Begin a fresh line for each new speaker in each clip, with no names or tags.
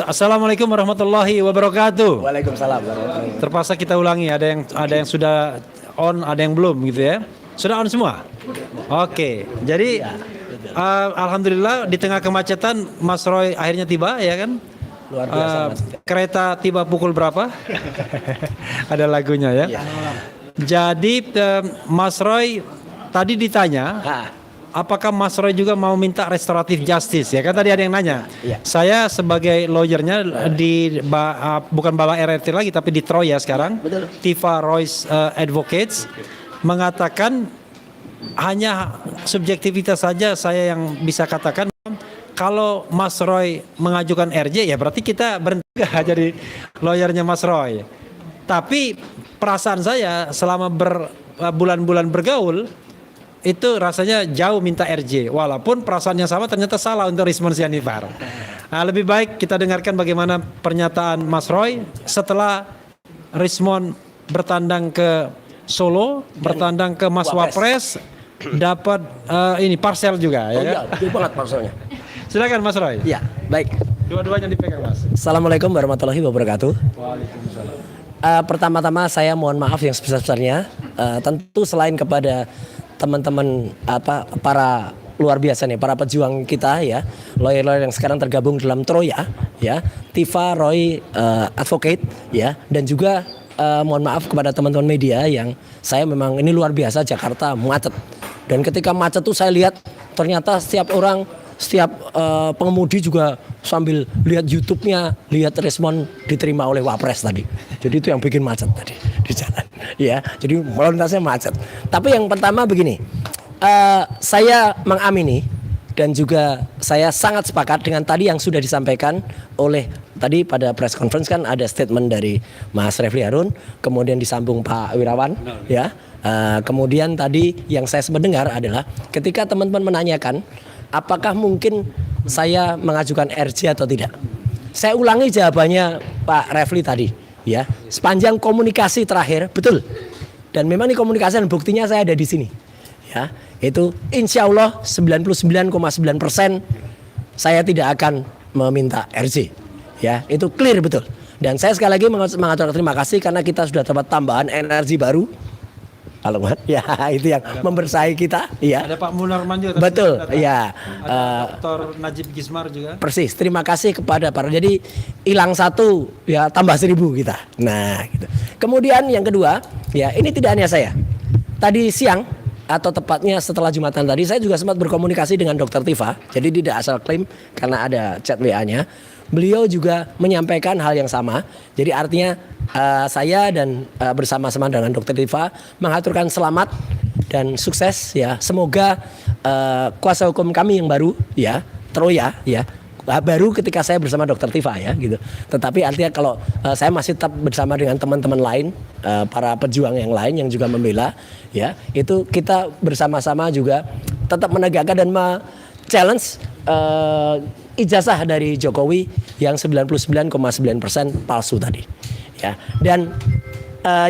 Assalamualaikum warahmatullahi wabarakatuh.
Waalaikumsalam.
Terpaksa kita ulangi, ada yang sudah on, ada yang belum gitu ya. Sudah on semua? Oke. Jadi alhamdulillah di tengah kemacetan Mas Roy akhirnya tiba ya kan?
Luar biasa Mas.
Kereta tiba pukul berapa? Ada lagunya ya. Jadi Mas Roy tadi ditanya apakah Mas Roy juga mau minta restoratif justice ya kan tadi ada yang nanya.
Iya.
Saya sebagai lawyernya bukan Baba RRT lagi tapi di Troya sekarang.
Betul.
Tifa Royce Advocates mengatakan hanya subjektivitas saja saya yang bisa katakan kalau Mas Roy mengajukan RJ ya berarti kita berhenti jadi lawyernya Mas Roy. Tapi perasaan saya selama berbulan-bulan bergaul itu rasanya jauh minta RJ walaupun perasaan yang sama ternyata salah untuk Rizman Sianifar. Nah, lebih baik kita dengarkan bagaimana pernyataan Mas Roy setelah Rizman bertandang ke Solo, bertandang ke Mas Wapres, dapat ini parcel juga ya.
Iya, betul banget parcelnya.
Silakan Mas Roy.
Iya, baik.
Dua-duanya dipegang Mas.
Assalamualaikum warahmatullahi wabarakatuh.
Waalaikumsalam.
Pertama-tama saya mohon maaf yang sebesar-besarnya. Tentu selain kepada teman-teman para luar biasa nih, para pejuang kita ya, lawyer-lawyer yang sekarang tergabung dalam Troya ya, Tifa Roy Advocate ya, dan juga mohon maaf kepada teman-teman media yang saya memang ini luar biasa Jakarta macet. Dan ketika macet tuh saya lihat ternyata setiap pengemudi juga sambil lihat YouTube-nya, lihat respon diterima oleh Wapres tadi. Jadi itu yang bikin macet tadi di jalan. Ya, jadi lalu lintasnya macet. Tapi yang pertama begini, saya mengamini dan juga saya sangat sepakat dengan tadi yang sudah disampaikan oleh tadi pada press conference kan ada statement dari Mas Refli Harun, kemudian disambung Pak Wirawan, ya. Kemudian tadi yang saya mendengar adalah ketika teman-teman menanyakan apakah mungkin saya mengajukan RJ atau tidak. Saya ulangi jawabannya Pak Refli tadi, ya. Sepanjang komunikasi terakhir, betul. Dan memang ini komunikasi dan buktinya saya ada di sini. Ya, itu insya Allah 99,9% saya tidak akan meminta RJ. Ya, itu clear betul. Dan saya sekali lagi mengaturkan terima kasih karena kita sudah dapat tambahan energi baru. Kalau ya itu yang membersahi kita. Ya.
Ada Pak Munarman juga.
Betul. Ya.
Ada Dr. Najib Gismar juga.
Persis. Terima kasih kepada para. Jadi hilang satu ya tambah 1000 kita. Nah, gitu. Kemudian yang kedua, ya ini tidak hanya saya. Tadi siang atau tepatnya setelah Jumatan tadi saya juga sempat berkomunikasi dengan Dr. Tifa. Jadi tidak asal klaim karena ada chat WA-nya. Beliau juga menyampaikan hal yang sama. Jadi artinya saya dan bersama-sama dengan Dr. Tifa mengaturkan selamat dan sukses ya. Semoga kuasa hukum kami yang baru ya, Troya ya, baru ketika saya bersama Dr. Tifa ya gitu. Tetapi artinya kalau saya masih tetap bersama dengan teman-teman lain, para pejuang yang lain yang juga membela ya, itu kita bersama-sama juga tetap menegakkan dan challenge ijazah dari Jokowi yang 99,9% palsu tadi. Ya. Dan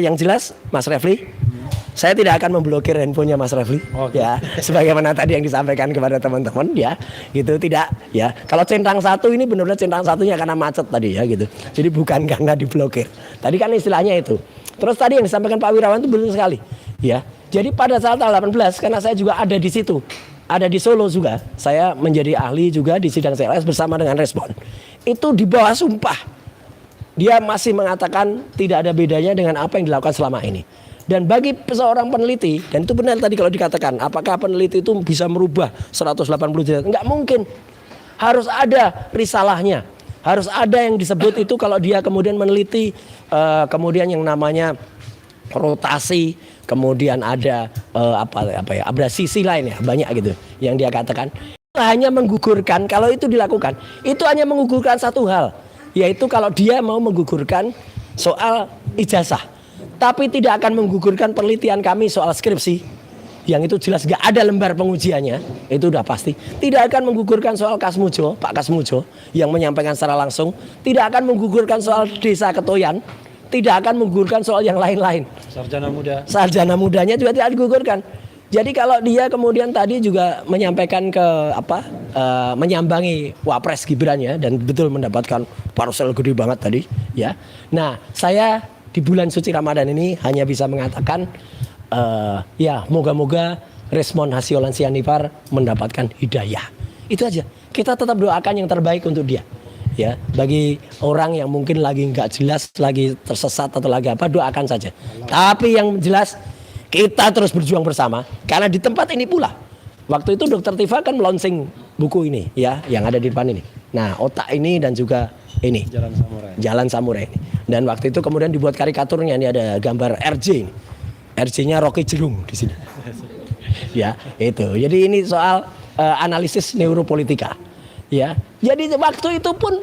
yang jelas Mas Refli, saya tidak akan memblokir handphonenya Mas Refli. Ya, sebagaimana tadi yang disampaikan kepada teman-teman ya, gitu tidak ya. Kalau centang satu ini benar-benar centang satunya karena macet tadi ya gitu. Jadi bukan karena diblokir. Tadi kan istilahnya itu. Terus tadi yang disampaikan Pak Wirawan itu benar sekali. Ya. Jadi pada saat tanggal 18 karena saya juga ada di situ. Ada di Solo juga, saya menjadi ahli juga di sidang CLS bersama dengan Respon. Itu di bawah sumpah. Dia masih mengatakan tidak ada bedanya dengan apa yang dilakukan selama ini. Dan bagi seorang peneliti, dan itu benar tadi kalau dikatakan, apakah peneliti itu bisa merubah 180 derajat? Enggak mungkin. Harus ada risalahnya. Harus ada yang disebut itu kalau dia kemudian meneliti, kemudian yang namanya rotasi, kemudian ada abrasisi lain ya, banyak gitu yang dia katakan. Hanya menggugurkan, kalau itu dilakukan, itu hanya menggugurkan satu hal, yaitu kalau dia mau menggugurkan soal ijazah, tapi tidak akan menggugurkan penelitian kami soal skripsi, yang itu jelas gak ada lembar pengujiannya, itu udah pasti. Tidak akan menggugurkan soal Kasmujo, Pak Kasmujo yang menyampaikan secara langsung, tidak akan menggugurkan soal Desa Ketoyan, tidak akan menggugurkan soal yang lain-lain.
Sarjana muda.
Sarjana mudanya juga tidak digugurkan. Jadi kalau dia kemudian tadi juga menyampaikan ke menyambangi Wapres Gibran ya, dan betul mendapatkan parcel gede banget tadi ya. Nah, saya di bulan suci Ramadan ini hanya bisa mengatakan ya moga-moga respon Hasyolan Sianipar mendapatkan hidayah. Itu aja. Kita tetap doakan yang terbaik untuk dia. Ya, bagi orang yang mungkin lagi nggak jelas, lagi tersesat atau lagi apa, doakan saja. Tapi yang jelas kita terus berjuang bersama, karena di tempat ini pula waktu itu Dr. Tifa kan launching buku ini ya, yang ada di depan ini. Nah, otak ini dan juga ini Jalan Samurai ini. Dan waktu itu kemudian dibuat karikaturnya, ini ada gambar RJ ini. RJ-nya Rocky Gerung di sini. Ya, itu. Jadi ini soal analisis neuropolitika. Ya, jadi waktu itu pun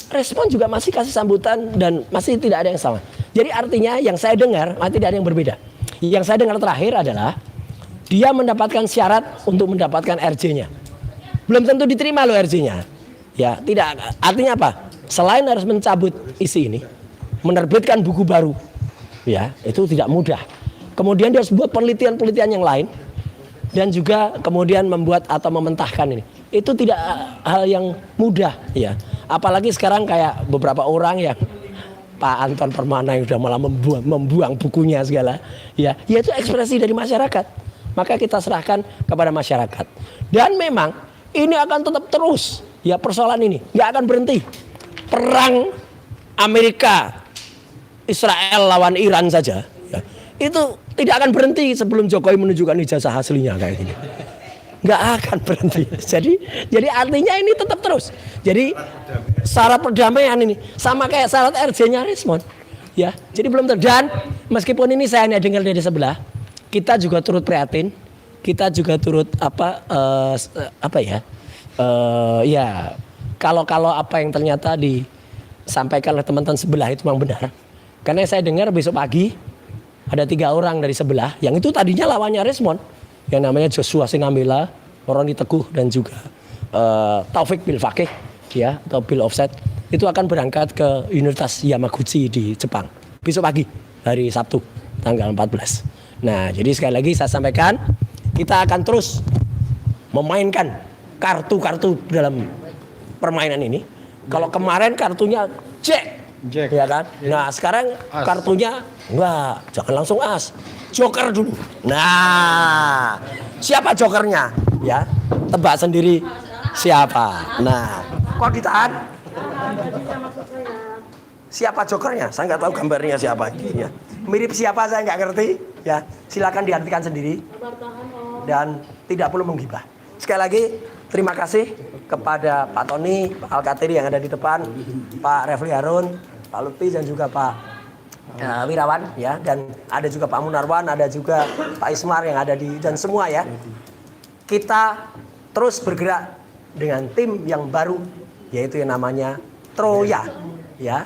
respon juga masih kasih sambutan dan masih tidak ada yang sama. Jadi artinya yang saya dengar masih tidak ada yang berbeda. Yang saya dengar terakhir adalah dia mendapatkan syarat untuk mendapatkan RJ-nya. Belum tentu diterima loh RJ-nya. Ya, tidak. Artinya apa? Selain harus mencabut isi ini, menerbitkan buku baru. Ya, itu tidak mudah. Kemudian dia harus buat penelitian-penelitian yang lain dan juga kemudian membuat atau mementahkan ini. Itu tidak hal yang mudah ya. Apalagi sekarang kayak beberapa orang yang Pak Anton Permana yang sudah malah membuang bukunya segala ya. Ya itu ekspresi dari masyarakat. Maka kita serahkan kepada masyarakat. Dan memang ini akan tetap terus ya, persoalan ini nggak akan berhenti. Perang Amerika Israel lawan Iran saja ya, itu tidak akan berhenti sebelum Jokowi menunjukkan ijazah aslinya kayak gini. Nggak akan berhenti. Jadi artinya ini tetap terus. Jadi syarat perdamaian ini sama kayak syarat RJ-nya respon. Ya, jadi belum dan meskipun ini saya hanya dengar dari sebelah, kita juga turut prihatin, kita juga turut ya kalau apa yang ternyata disampaikan oleh teman-teman sebelah itu memang benar. Karena saya dengar besok pagi ada 3 orang dari sebelah yang itu tadinya lawannya respon, yang namanya Joshua Sinambela, Roni Teguh dan juga Taufik Bilfakih ya, atau Bill Offset, itu akan berangkat ke Universitas Yamaguchi di Jepang besok pagi, hari Sabtu tanggal 14. Nah, jadi sekali lagi saya sampaikan, kita akan terus memainkan kartu-kartu dalam permainan ini. Kalau kemarin kartunya Jack ya kan? Nah, sekarang kartunya enggak, jangan langsung as. Joker dulu. Nah, siapa jokernya? Ya, tebak sendiri siapa. Nah, kok ditahan? Siapa jokernya? Saya nggak tahu gambarnya siapa. Ya. Mirip siapa saya nggak ngerti. Ya, silakan diartikan sendiri. Dan tidak perlu menggibah. Sekali lagi, terima kasih kepada Pak Tony, Pak Alkatiri yang ada di depan, Pak Refli Harun, Pak Lutfi dan juga Pak Wirawan ya, dan ada juga Pak Munarwan, ada juga Pak Ismar yang ada dan semua ya. Kita terus bergerak dengan tim yang baru, yaitu yang namanya Troya ya.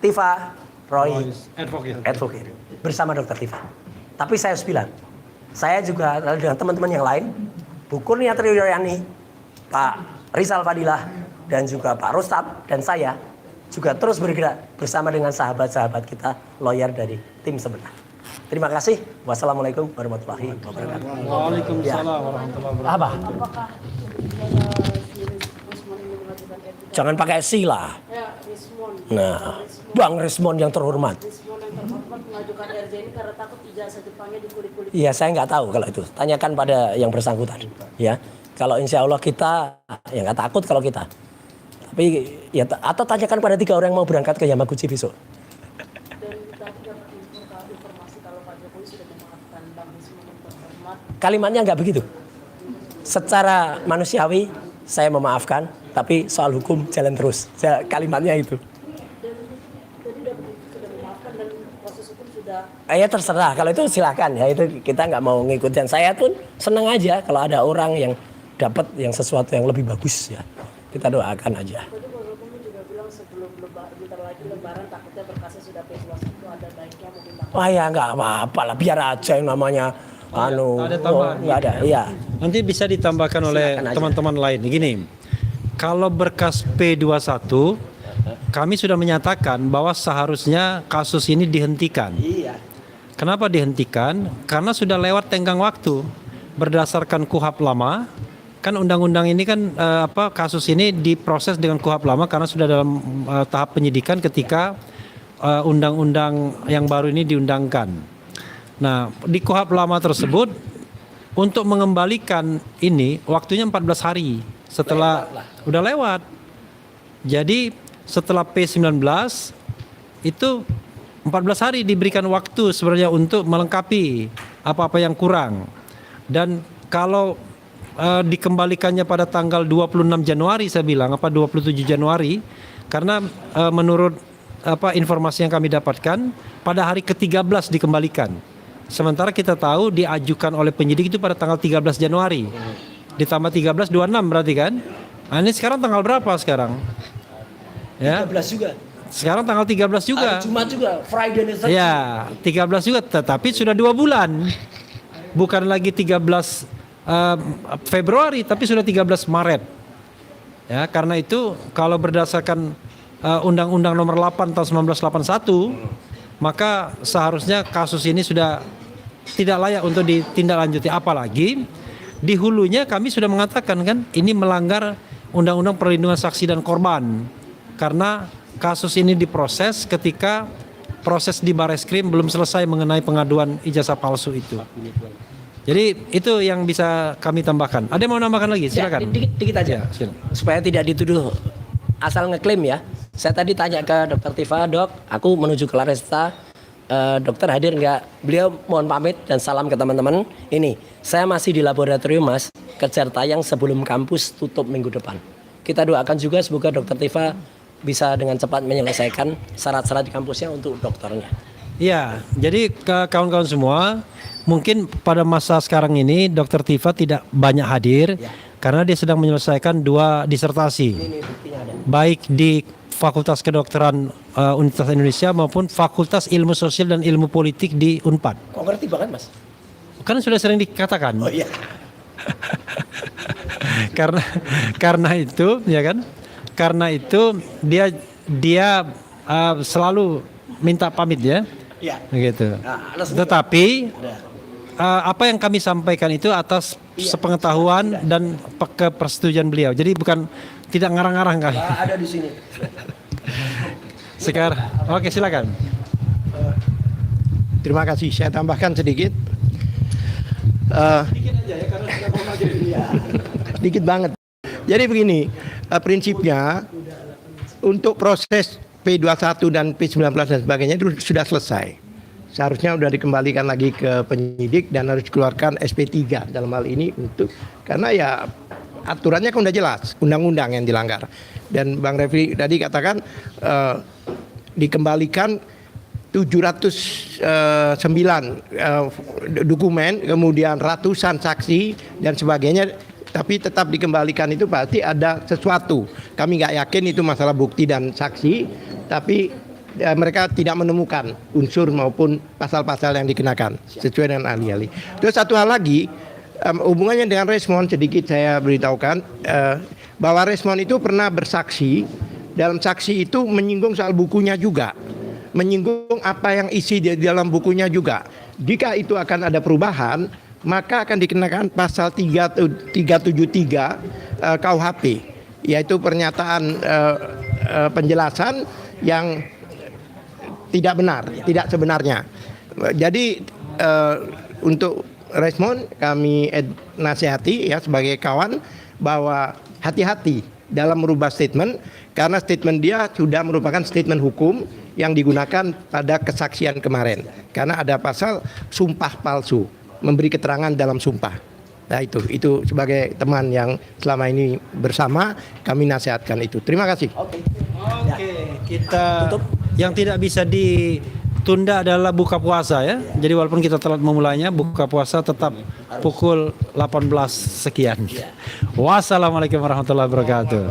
Tifa Roy Advocate bersama Dr. Tifa. Tapi saya harus bilang, saya juga dengan teman-teman yang lain, Bu Kurnia Triyoyani, Pak Rizal Fadilah dan juga Pak Rustab dan saya juga terus bergerak bersama dengan sahabat-sahabat kita lawyer dari tim sebelah. Terima kasih. Wassalamualaikum warahmatullahi wabarakatuh.
Waalaikumsalam warahmatullahi wabarakatuh.
Apa? Jangan pakai si lah. Nah, Bang Rismon yang terhormat.
Rismon yang terhormat mengajukan RJ ini karena takut ijazah Jepangnya dikulik-kulik.
Iya, saya nggak tahu kalau itu. Tanyakan pada yang bersangkutan. Ya, kalau insya Allah kita ya nggak takut kalau kita. Tapi ya atau tanyakan pada 3 orang yang mau berangkat ke Yamaguchi besok.
Dan kita dapat informasi kalau Pak Jokowi sudah memaafkan Bang Rismon yang terhormat.
Kalimatnya nggak begitu. Secara manusiawi saya memaafkan, tapi soal hukum jalan terus. Kalimatnya itu.
Jadi sudah memaafkan dan proses hukum sudah.
Ya terserah, kalau itu silakan ya, itu kita nggak mau ngikutin. Saya pun senang aja kalau ada orang yang dapat yang sesuatu yang lebih bagus ya. Kita doakan aja.
Tadi Pak Jokowi juga bilang sebelum bentar lagi Lebaran takutnya berkasnya sudah P21 ada baiknya mungkin Bang.
Wah ya nggak apa-apa lah, biar aja yang namanya
ada tambahan.
nggak ada, iya.
Nanti bisa ditambahkan oleh
Silakan aja.
teman-teman lain. Gini, kalau berkas P21, kami sudah menyatakan bahwa seharusnya kasus ini dihentikan.
Iya.
Kenapa dihentikan? Karena sudah lewat tenggang waktu. Berdasarkan KUHP lama, kan undang-undang ini kan kasus ini diproses dengan KUHP lama karena sudah dalam tahap penyidikan ketika undang-undang yang baru ini diundangkan. Nah, di KUHP lama tersebut untuk mengembalikan ini waktunya 14 hari setelah udah lewat. Jadi setelah P19 itu 14 hari diberikan waktu sebenarnya untuk melengkapi apa-apa yang kurang. Dan kalau dikembalikannya pada tanggal 26 Januari saya bilang 27 Januari karena menurut informasi yang kami dapatkan pada hari ke-13 dikembalikan. Sementara kita tahu diajukan oleh penyidik itu pada tanggal 13 Januari. Ditambah 13 26 berarti kan? Nah, ini sekarang tanggal berapa sekarang? Ya.
13 juga.
Sekarang tanggal 13 juga.
Hari Jumat juga, Friday dan Saturday.
Ya, 13 juga, tetapi sudah 2 bulan. Bukan lagi 13 Februari, tapi sudah 13 Maret. Ya, karena itu kalau berdasarkan Undang-Undang Nomor 8 tahun 1981, maka seharusnya kasus ini sudah tidak layak untuk ditindaklanjuti. Apalagi di hulunya kami sudah mengatakan kan, ini melanggar Undang-Undang Perlindungan Saksi dan Korban. Karena kasus ini diproses ketika proses di Bareskrim belum selesai mengenai pengaduan ijazah palsu itu. Jadi itu yang bisa kami tambahkan. Ada yang mau nambahkan lagi? Silakan.
Ya, dikit aja.
Ya, silakan.
Supaya tidak dituduh asal ngeklaim ya. Saya tadi tanya ke Dokter Tifa, Dok, aku menuju ke Laresta. Dokter hadir nggak? Beliau mohon pamit dan salam ke teman-teman. Ini, saya masih di laboratorium Mas, kejar tayang sebelum kampus tutup minggu depan. Kita doakan juga semoga Dokter Tifa bisa dengan cepat menyelesaikan syarat-syarat di kampusnya untuk dokternya.
Iya, jadi ke kawan-kawan semua, mungkin pada masa sekarang ini Dr. Tifa tidak banyak hadir karena dia sedang menyelesaikan 2 disertasi.
Ini buktinya ada.
Baik di Fakultas Kedokteran Universitas Indonesia maupun Fakultas Ilmu Sosial dan Ilmu Politik di Unpad.
Kok ngerti banget Mas?
Kan sudah sering dikatakan.
Oh iya.
karena itu ya kan? Karena itu dia selalu minta pamit ya.
Iya.
Gitu.
Nah,
Tetapi apa yang kami sampaikan itu atas sepengetahuan dan kepersetujuan beliau. Jadi bukan tidak ngarang-ngarang kali.
ada di sini.
Sekarang, oke silakan.
Terima kasih. Saya tambahkan sedikit.
Sedikit aja ya karena sudah mau maju.
Sedikit banget. Jadi begini, prinsipnya untuk proses P21 dan P19 dan sebagainya itu sudah selesai. Seharusnya sudah dikembalikan lagi ke penyidik dan harus dikeluarkan SP3 dalam hal ini untuk karena ya aturannya kan udah jelas, undang-undang yang dilanggar. Dan Bang Refli tadi katakan dikembalikan 709 dokumen, kemudian ratusan saksi dan sebagainya, tapi tetap dikembalikan itu pasti ada sesuatu. Kami nggak yakin itu masalah bukti dan saksi, tapi mereka tidak menemukan unsur maupun pasal-pasal yang dikenakan sesuai dengan ahli-ahli. Terus satu hal lagi, hubungannya dengan Resmond sedikit saya beritahukan bahwa Resmond itu pernah bersaksi. Dalam saksi itu menyinggung soal bukunya juga, menyinggung apa yang isi di dalam bukunya juga. Jika itu akan ada perubahan, maka akan dikenakan pasal 373 KUHP, yaitu pernyataan penjelasan yang tidak benar, tidak sebenarnya. Jadi untuk Resmond kami nasihati ya sebagai kawan bahwa hati-hati dalam merubah statement karena statement dia sudah merupakan statement hukum yang digunakan pada kesaksian kemarin. Karena ada pasal sumpah palsu, memberi keterangan dalam sumpah. Nah itu sebagai teman yang selama ini bersama kami nasihatkan itu. Terima kasih.
Oke, kita tutup. Yang tidak bisa ditunda adalah buka puasa ya. Jadi walaupun kita telat memulainya, buka puasa tetap pukul 18 sekian. Wassalamualaikum warahmatullahi wabarakatuh.